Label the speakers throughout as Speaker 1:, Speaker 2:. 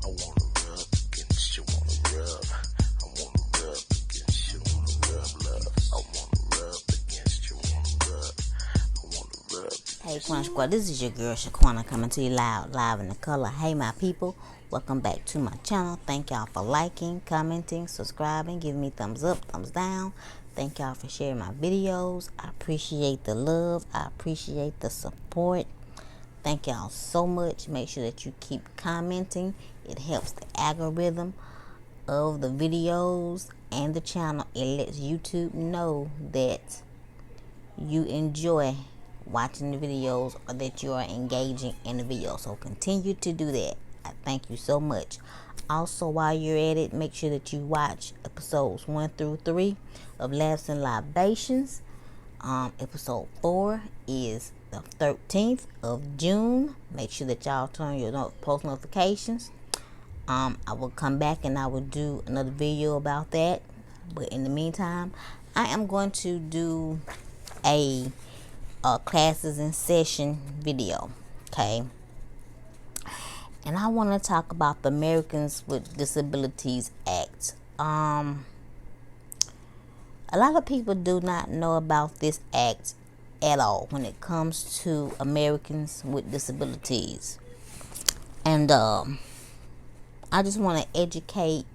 Speaker 1: I wanna rub against you, wanna rub. I wanna rub against you, wanna rub love. I wanna rub against you, wanna rub. I wanna rub.
Speaker 2: Hey Quena Squad, this is your girl Shaquena coming to you live in the color. Hey my people, welcome back to my channel. Thank y'all for liking, commenting, subscribing, giving me thumbs up, thumbs down. Thank y'all for sharing my videos. I appreciate the love. I appreciate the support. Thank y'all so much. Make sure that you keep commenting. It helps the algorithm of the videos and the channel. It lets YouTube know that you enjoy watching the videos or that you are engaging in the video. So continue to do that. I thank you so much. Also, while you're at it, make sure that you watch episodes 1 through 3 of Laughs and Libations. Episode 4 is the 13th of June. Make sure that y'all turn your post notifications. I will come back and I will do another video about that. But in the meantime, I am going to do a classes in session video. Okay. And I want to talk about the Americans with Disabilities Act. A lot of people do not know about this act at all when it comes to Americans with disabilities. And I just want to educate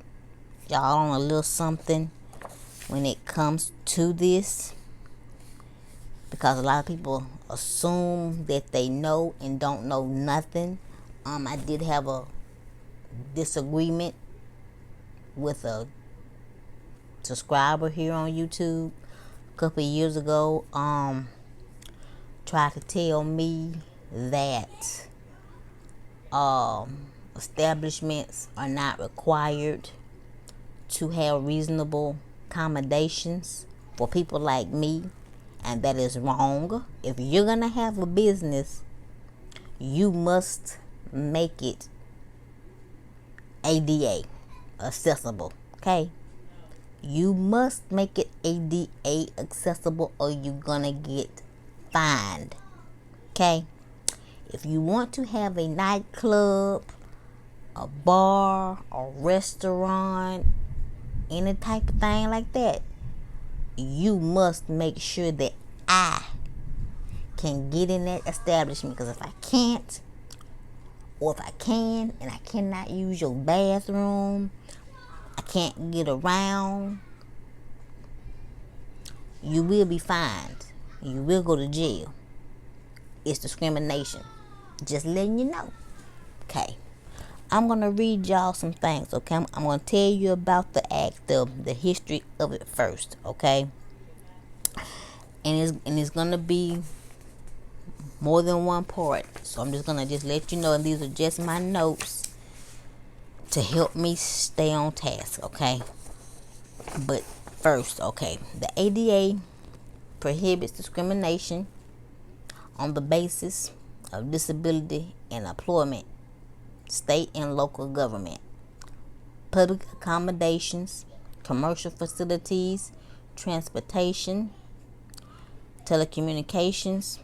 Speaker 2: y'all on a little something when it comes to this, because a lot of people assume that they know and don't know nothing. I did have a disagreement with a subscriber here on YouTube a couple of years ago. Tried to tell me that establishments are not required to have reasonable accommodations for people like me, and that is wrong. If you're gonna have a business, you must make it ADA accessible. Okay, you must make it ADA accessible or you're gonna get fined. Okay, if you want to have a nightclub, a bar, a restaurant, any type of thing like that, you must make sure that I can get in that establishment. Because if I can't, or if I can and I cannot use your bathroom, I can't get around, you will be fined. You will go to jail. It's discrimination. Just letting you know. Okay. I'm going to read y'all some things, okay? I'm going to tell you about the act, the history of it first, okay? And it's going to be more than one part. So I'm just going to let you know, and these are just my notes to help me stay on task, okay? But first, okay, the ADA prohibits discrimination on the basis of disability in employment, state and local government, public accommodations, commercial facilities, transportation, telecommunications.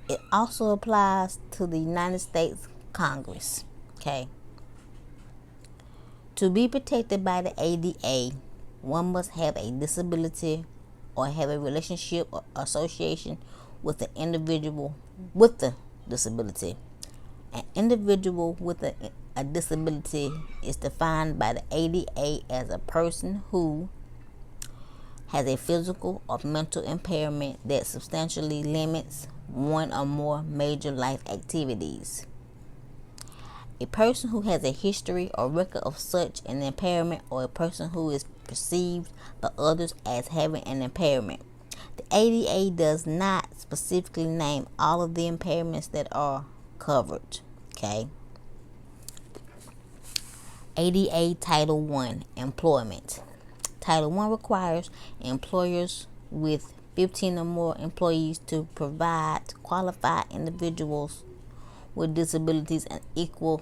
Speaker 2: It also applies to the United States Congress. Okay. To be protected by the ADA, one must have a disability or have a relationship or association with the individual with the disability. An individual with a disability is defined by the ADA as a person who has a physical or mental impairment that substantially limits one or more major life activities. A person who has a history or record of such an impairment, or a person who is perceived by others as having an impairment. The ADA does not specifically name all of the impairments that are covered. Okay. ADA Title I, Employment. Title I requires employers with 15 or more employees to provide qualified individuals with disabilities an equal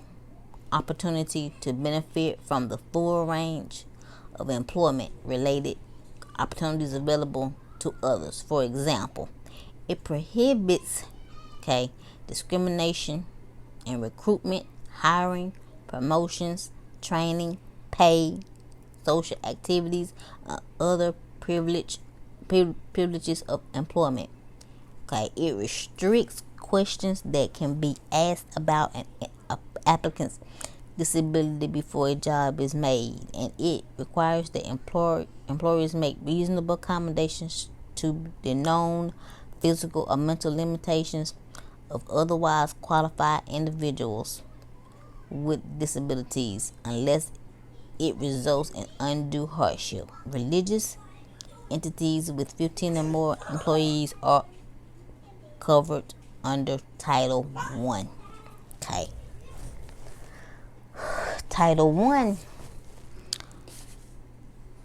Speaker 2: opportunity to benefit from the full range of employment related opportunities available to others. For example, it prohibits discrimination in recruitment, hiring, promotions, training, pay, social activities, other privileges of employment. Okay, it restricts questions that can be asked about an applicant's disability before a job is made, and it requires that employers make reasonable accommodations to the known physical or mental limitations of otherwise qualified individuals with disabilities, unless it results in undue hardship. Religious entities with 15 or more employees are covered under Title 1. Okay. Title 1.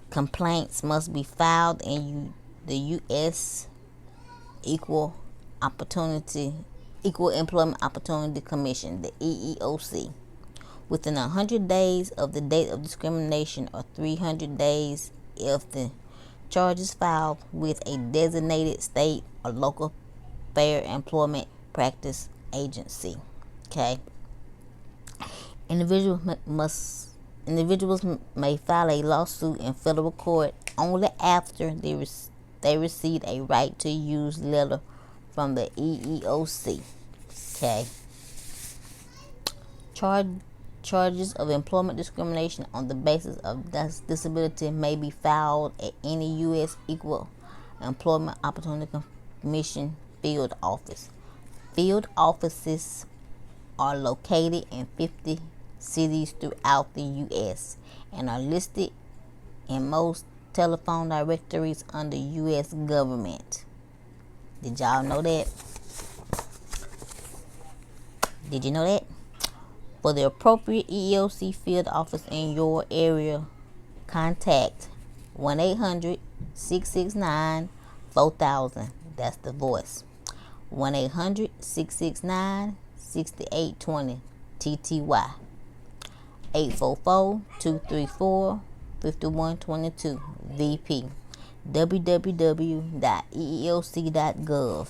Speaker 2: Complaints must be filed in the U.S. Equal Employment Opportunity Commission, the EEOC, within 100 days of the date of discrimination, or 300 days if the charge is filed with a designated state or local fair employment practice agency. Okay. Individuals may file a lawsuit in federal court only after they receive a right to use letter from the EEOC. Okay. Charges of employment discrimination on the basis of disability may be filed at any U.S. Equal Employment Opportunity Commission field office. Field offices are located in 50 cities throughout the U.S. and are listed in most telephone directories under U.S. government. Did y'all know that? Did you know that? For the appropriate EEOC field office in your area, contact 1-800-669-4000. That's the voice. 1-800-669-6820. TTY. 844-234-5122. VP. www.eeoc.gov.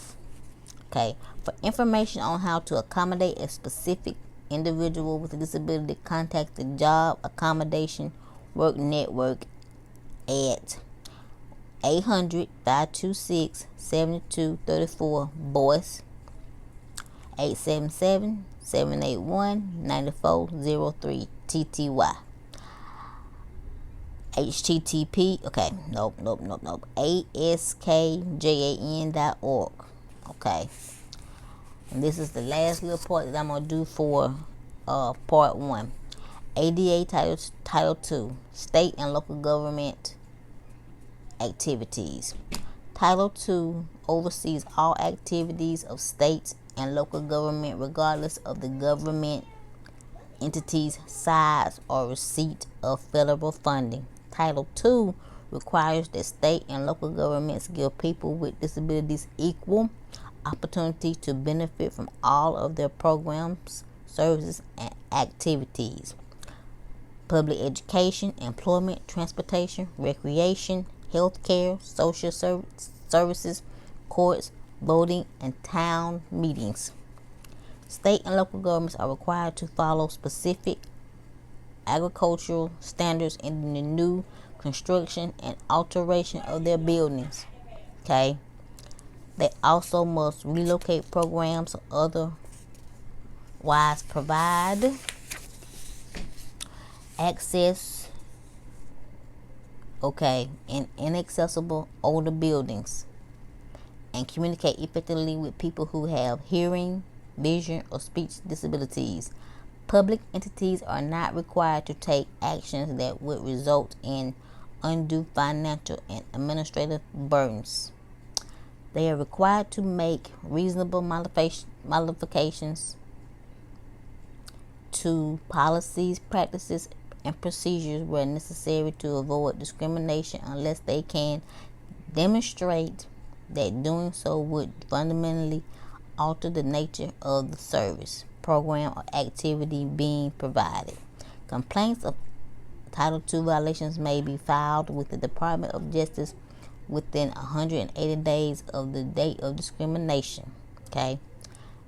Speaker 2: Okay. For information on how to accommodate a specific individual with a disability, contact the Job Accommodation Work Network at 800-526-7234 BOYCE, 877-781-9403 TTY. HTTP, okay, nope, ASKJAN.org. Okay. And this is the last little part that I'm going to do for part 1. ADA Title 2, State and Local Government Activities. Title 2 oversees all activities of states and local government regardless of the government entity's size or receipt of federal funding. Title 2 requires that state and local governments give people with disabilities equal opportunity to benefit from all of their programs, services, and activities. Public education, employment, transportation, recreation, healthcare, social services, courts, voting, and town meetings. State and local governments are required to follow specific agricultural standards in the new construction and alteration of their buildings. Okay. They also must relocate programs or otherwise provide access, in inaccessible older buildings, and communicate effectively with people who have hearing, vision, or speech disabilities. Public entities are not required to take actions that would result in undue financial and administrative burdens. They are required to make reasonable modifications to policies, practices, and procedures where necessary to avoid discrimination unless they can demonstrate that doing so would fundamentally alter the nature of the service, program, or activity being provided. Complaints of Title II violations may be filed with the Department of Justice within 180 days of the date of discrimination. Okay.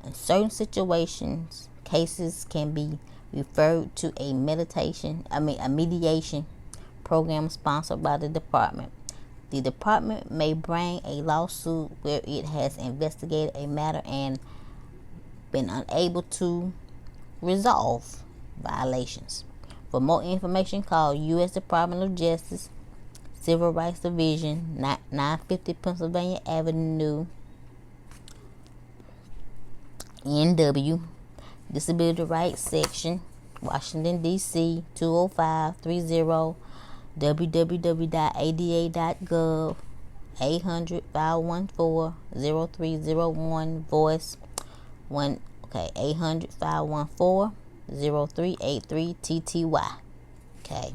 Speaker 2: In certain situations, cases can be referred to a mediation program sponsored by the department. The department may bring a lawsuit where it has investigated a matter and been unable to resolve violations. For more information, call U.S. Department of Justice, Civil Rights Division, 950 Pennsylvania Avenue, NW, Disability Rights Section, Washington, D.C., 20530, www.ada.gov, 800-514-0301, voice 800-514-0383 TTY. Okay.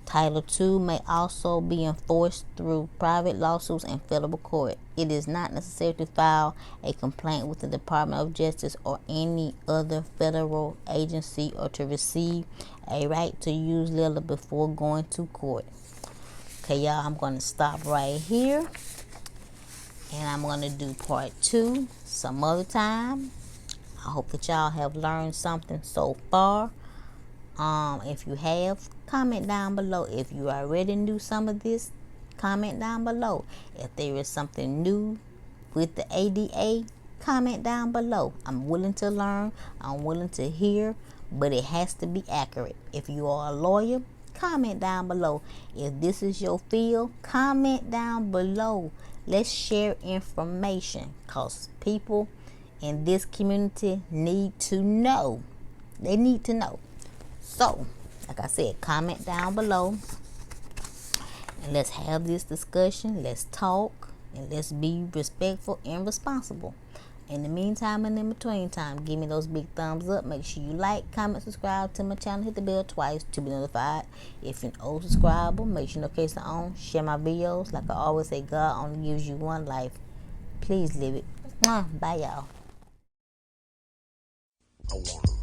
Speaker 2: Title II may also be enforced through private lawsuits in federal court. It is not necessary to file a complaint with the Department of Justice or any other federal agency or to receive a right to use letter before going to court. Okay, y'all, I'm going to stop right here. And I'm going to do part 2 some other time. I hope that y'all have learned something so far. If you have, comment down below. If you already knew some of this, comment down below. If there is something new with the ADA, comment down below. I'm willing to learn. I'm willing to hear, but it has to be accurate. If you are a lawyer, comment down below. If this is your field, comment down below. Let's share information, because people in this community need to know. They need to know. So, like I said, comment down below and let's have this discussion. Let's talk and let's be respectful and responsible. In the meantime and in between time, give me those big thumbs up. Make sure you like, comment, subscribe to my channel. Hit the bell twice to be notified. If you're an old subscriber, make sure notifications are on. Share my videos. Like I always say, God only gives you one life. Please live it. Bye, y'all.
Speaker 1: I wanna